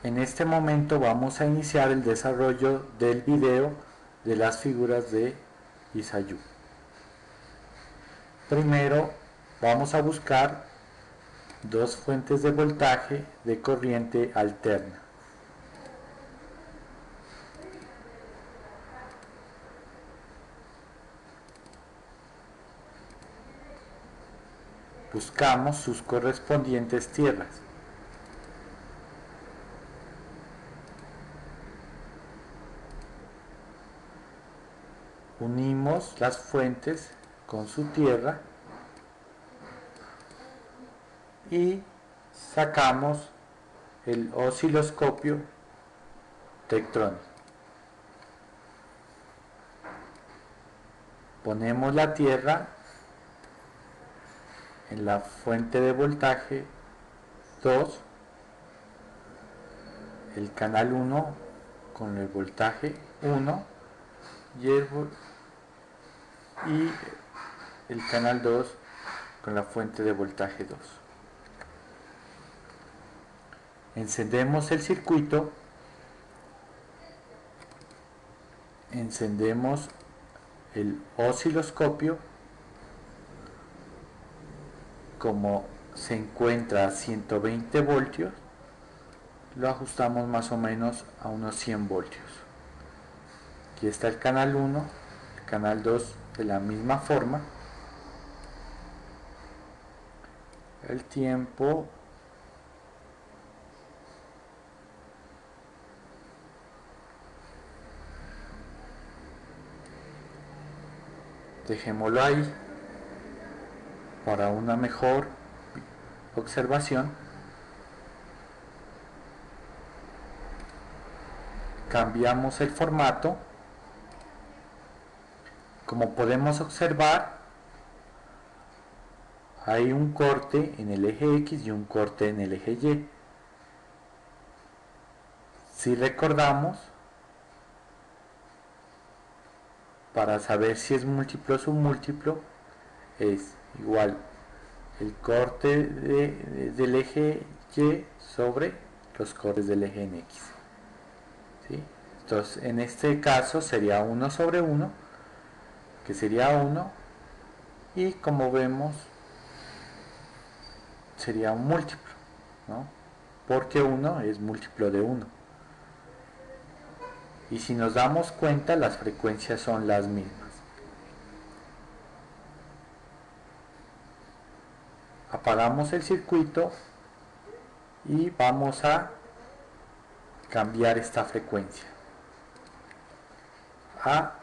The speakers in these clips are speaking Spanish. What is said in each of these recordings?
En este momento vamos a iniciar el desarrollo del video de las figuras de Isayu. Primero vamos a buscar dos fuentes de voltaje de corriente alterna. Buscamos sus correspondientes tierras. Unimos las fuentes con su tierra y sacamos el osciloscopio Tektronix. Ponemos la tierra en la fuente de voltaje 2, el canal 1 con el voltaje 1 y el canal 2 con la fuente de voltaje 2. Encendemos el circuito, encendemos el osciloscopio. Como se encuentra a 120 voltios, lo ajustamos más o menos a unos 100 voltios. Aquí está el canal 1, el canal 2 de la misma forma. El tiempo dejémoslo ahí para una mejor observación. Cambiamos el formato. Como podemos observar, hay un corte en el eje X y un corte en el eje Y. Si recordamos, para saber si es múltiplo o submúltiplo, es igual el corte del eje Y sobre los cortes del eje en X. ¿Sí? Entonces, en este caso sería 1 sobre 1, que sería 1, y como vemos, sería un múltiplo, ¿no? Porque 1 es múltiplo de 1. Y si nos damos cuenta, las frecuencias son las mismas. Apagamos el circuito y vamos a cambiar esta frecuencia a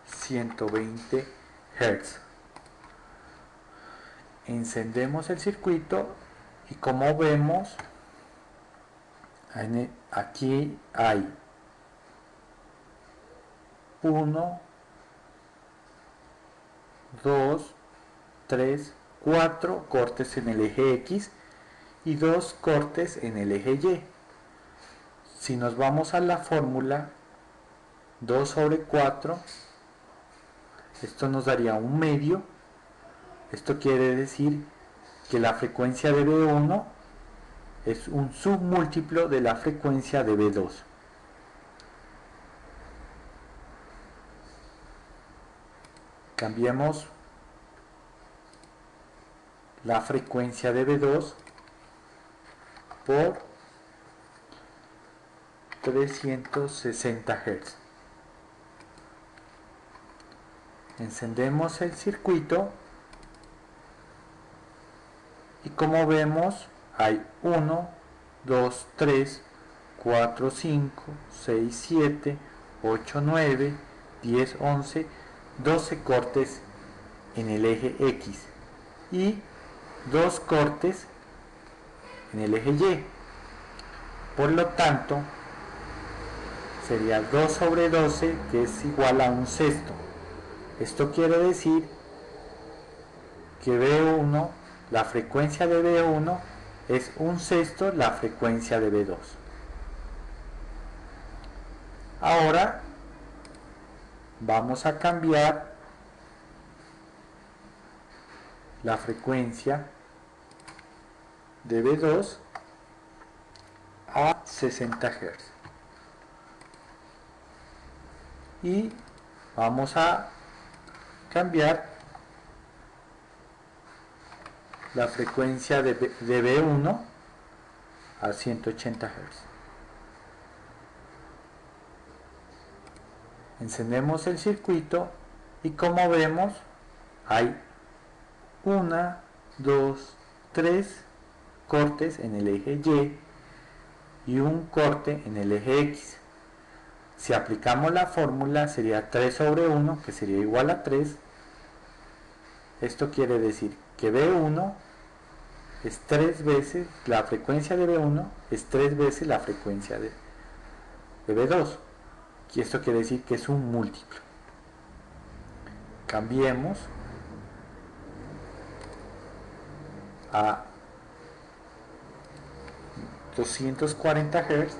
120 Hz. Encendemos el circuito y como vemos, aquí hay 1, 2, 3, 4 cortes en el eje X y 2 cortes en el eje Y. Si nos vamos a la fórmula 2 sobre 4, esto nos daría un medio. Esto quiere decir que la frecuencia de B1 es un submúltiplo de la frecuencia de B2. Cambiemos la frecuencia de B2 por 360 Hz. Encendemos el circuito y como vemos hay 1, 2, 3, 4, 5, 6, 7, 8, 9, 10, 11, 12 cortes en el eje X y 2 cortes en el eje Y. Por lo tanto, sería 2 sobre 12, que es igual a un sexto. Esto quiere decir que B1, la frecuencia de B1 es un sexto la frecuencia de B2. Ahora vamos a cambiar la frecuencia de B2 a 60 Hz. Y vamos a cambiar la frecuencia de B1 a 180 Hz. Encendemos el circuito y como vemos hay 1, 2, 3 cortes en el eje Y y un corte en el eje X. Si aplicamos la fórmula sería 3 sobre 1, que sería igual a 3. Esto quiere decir que B1 es 3 veces, la frecuencia de B1 es 3 veces la frecuencia de B2. Y esto quiere decir que es un múltiplo. Cambiemos a 240 Hz.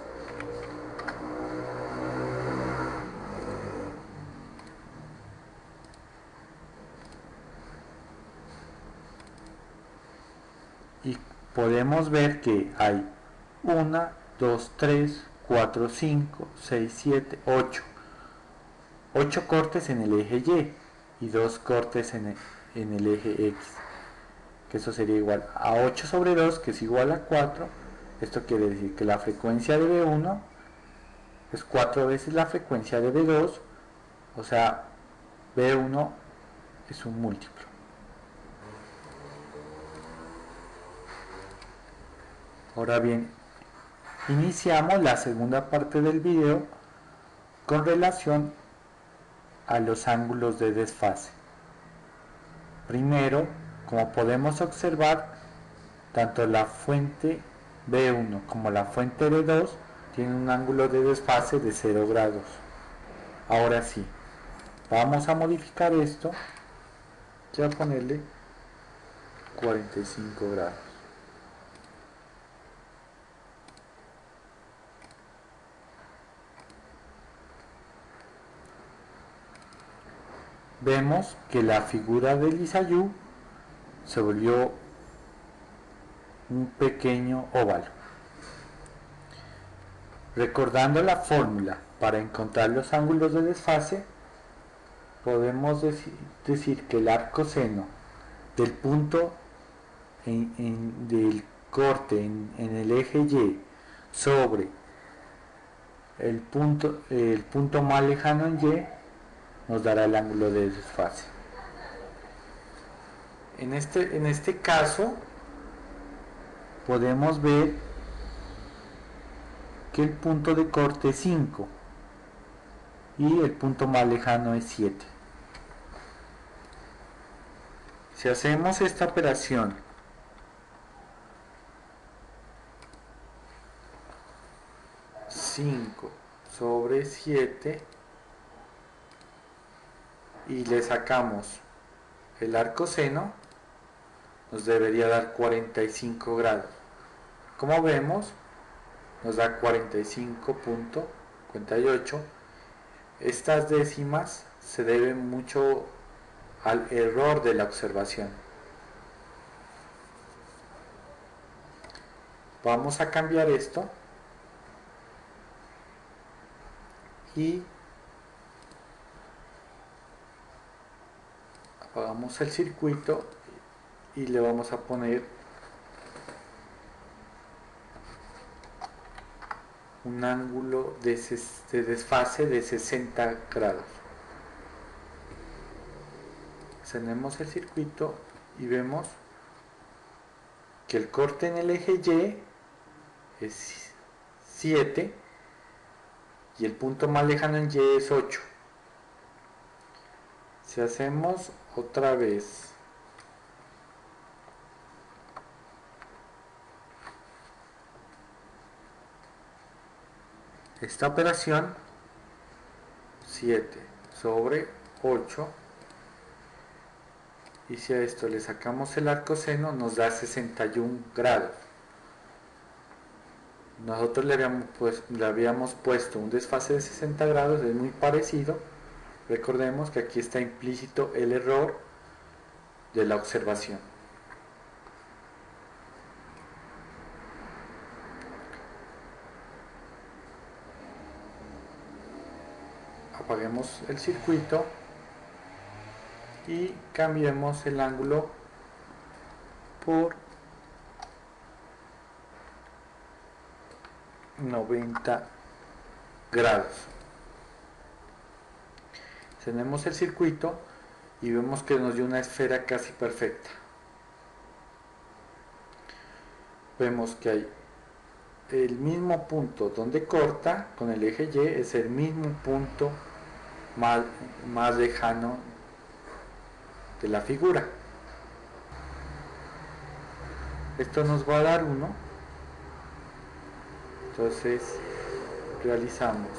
Y podemos ver que hay 1, 2, 3, 4, 5, 6, 7, 8 cortes en el eje Y 2 cortes en el eje X, que eso sería igual a 8 sobre 2, que es igual a 4. Esto quiere decir que la frecuencia de B1 es 4 veces la frecuencia de B2, o sea, B1 es un múltiplo. Ahora bien, iniciamos la segunda parte del video con relación a los ángulos de desfase. Primero, como podemos observar, tanto la fuente B1 como la fuente B2 tienen un ángulo de desfase de 0 grados. Ahora sí, vamos a modificar esto y a ponerle 45 grados. Vemos que la figura de Lissajous se volvió un pequeño óvalo. Recordando la fórmula para encontrar los ángulos de desfase, podemos decir que el arcoseno del punto del corte en el eje Y sobre el punto más lejano en Y nos dará el ángulo de desfase. En este caso podemos ver que el punto de corte es 5 y el punto más lejano es 7. Si hacemos esta operación sobre 7 y le sacamos el arcoseno, nos debería dar 45 grados. Como vemos, nos da 45.58. Estas décimas se deben mucho al error de la observación. Vamos a cambiar esto y apagamos el circuito y le vamos a poner un ángulo de desfase de 60 grados. Encendemos el circuito y vemos que el corte en el eje Y es 7 y el punto más lejano en Y es 8. Si hacemos otra vez esta operación, 7 sobre 8, y si a esto le sacamos el arcoseno nos da 61 grados. Nosotros le habíamos puesto un desfase de 60 grados, es muy parecido. Recordemos que aquí está implícito el error de la observación. apaguemos el circuito y cambiemos el ángulo por 90 grados. Tenemos el circuito y vemos que nos dio una esfera casi perfecta. Vemos que hay el mismo punto donde corta con el eje Y, es el mismo punto más lejano de la figura. Esto nos va a dar 1. Entonces realizamos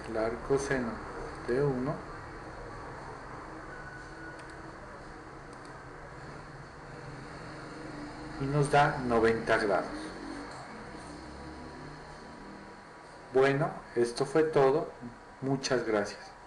el arcoseno de 1 y nos da 90 grados. Bueno, esto fue todo. Muchas gracias.